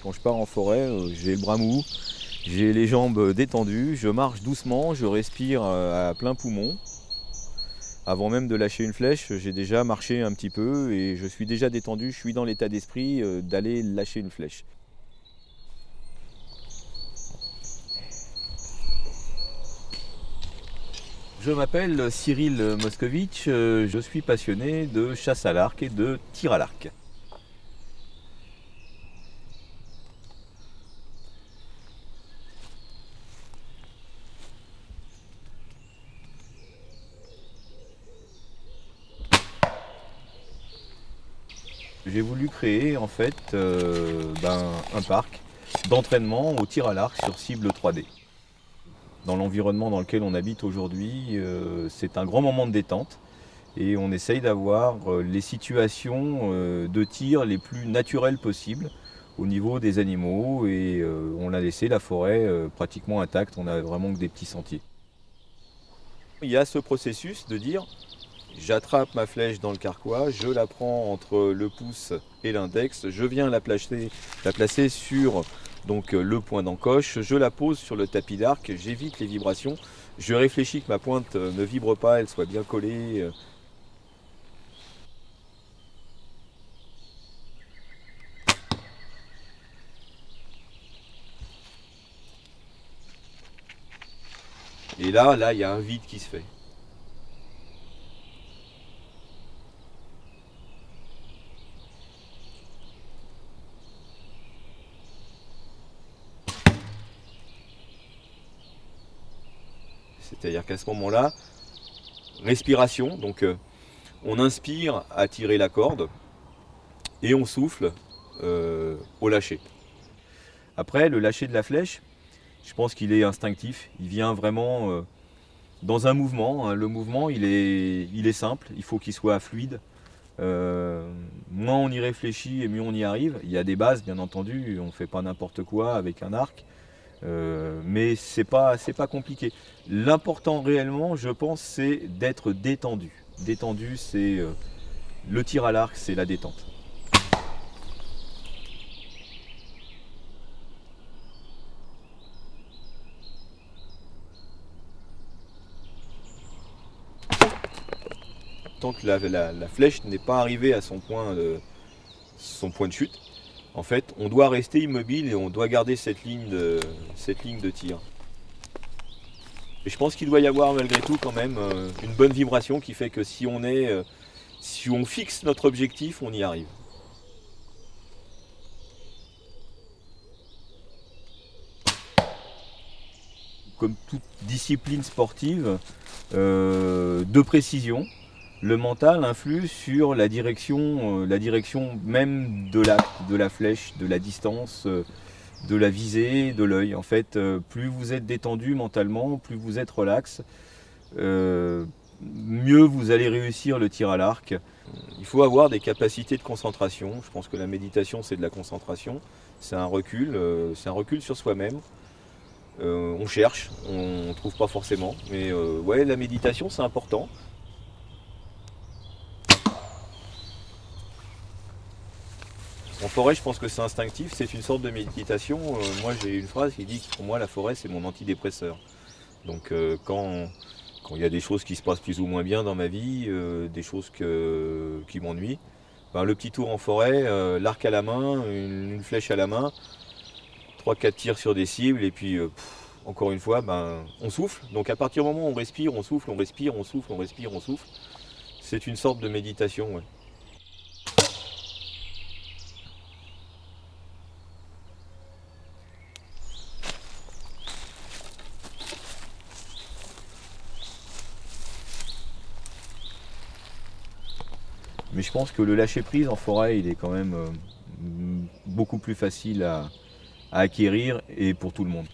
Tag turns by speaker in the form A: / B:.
A: Quand je pars en forêt, j'ai le bras mou, j'ai les jambes détendues, je marche doucement, je respire à plein poumon. Avant même de lâcher une flèche, j'ai déjà marché un petit peu et je suis déjà détendu, je suis dans l'état d'esprit d'aller lâcher une flèche. Je m'appelle Cyril Moscovitch, je suis passionné de chasse à l'arc et de tir à l'arc. J'ai voulu créer en fait un parc d'entraînement au tir à l'arc sur cible 3D. Dans l'environnement dans lequel on habite aujourd'hui, c'est un grand moment de détente et on essaye d'avoir les situations de tir les plus naturelles possibles au niveau des animaux et on a laissé la forêt pratiquement intacte, on a vraiment que des petits sentiers. Il y a ce processus de dire j'attrape ma flèche dans le carquois, je la prends entre le pouce et l'index, je viens la placer sur le point d'encoche, je la pose sur le tapis d'arc, j'évite les vibrations, je réfléchis que ma pointe ne vibre pas, elle soit bien collée. Et là, il y a un vide qui se fait. C'est-à-dire qu'à ce moment-là, respiration, on inspire à tirer la corde et on souffle au lâcher. Après, le lâcher de la flèche, je pense qu'il est instinctif, il vient vraiment dans un mouvement. Hein. Le mouvement, il est simple, il faut qu'il soit fluide. Moins on y réfléchit et mieux on y arrive. Il y a des bases, bien entendu, on ne fait pas n'importe quoi avec un arc. Mais c'est pas compliqué. L'important réellement, je pense, c'est d'être détendu. Détendu, c'est le tir à l'arc, c'est la détente. Tant que la flèche n'est pas arrivée à son point de chute, en fait, on doit rester immobile et on doit garder cette ligne de tir. Et je pense qu'il doit y avoir malgré tout quand même une bonne vibration qui fait que si on fixe notre objectif, on y arrive. Comme toute discipline sportive de précision, le mental influe sur la direction même de la flèche, de la distance, de la visée, de l'œil. En fait, plus vous êtes détendu mentalement, plus vous êtes relax, mieux vous allez réussir le tir à l'arc. Il faut avoir des capacités de concentration. Je pense que la méditation, c'est de la concentration. C'est un recul sur soi-même. On cherche, on ne trouve pas forcément. Mais ouais, la méditation, c'est important. En forêt, je pense que c'est instinctif, c'est une sorte de méditation. Moi, j'ai une phrase qui dit que pour moi, la forêt, c'est mon antidépresseur. Donc, quand il y a des choses qui se passent plus ou moins bien dans ma vie, des choses qui m'ennuient, le petit tour en forêt, l'arc à la main, une flèche à la main, 3-4 tirs sur des cibles, et puis encore une fois, on souffle. Donc à partir du moment où on respire, on souffle, on respire, on souffle, on respire, on souffle. C'est une sorte de méditation. Ouais. Mais je pense que le lâcher prise en forêt, il est quand même beaucoup plus facile à acquérir et pour tout le monde.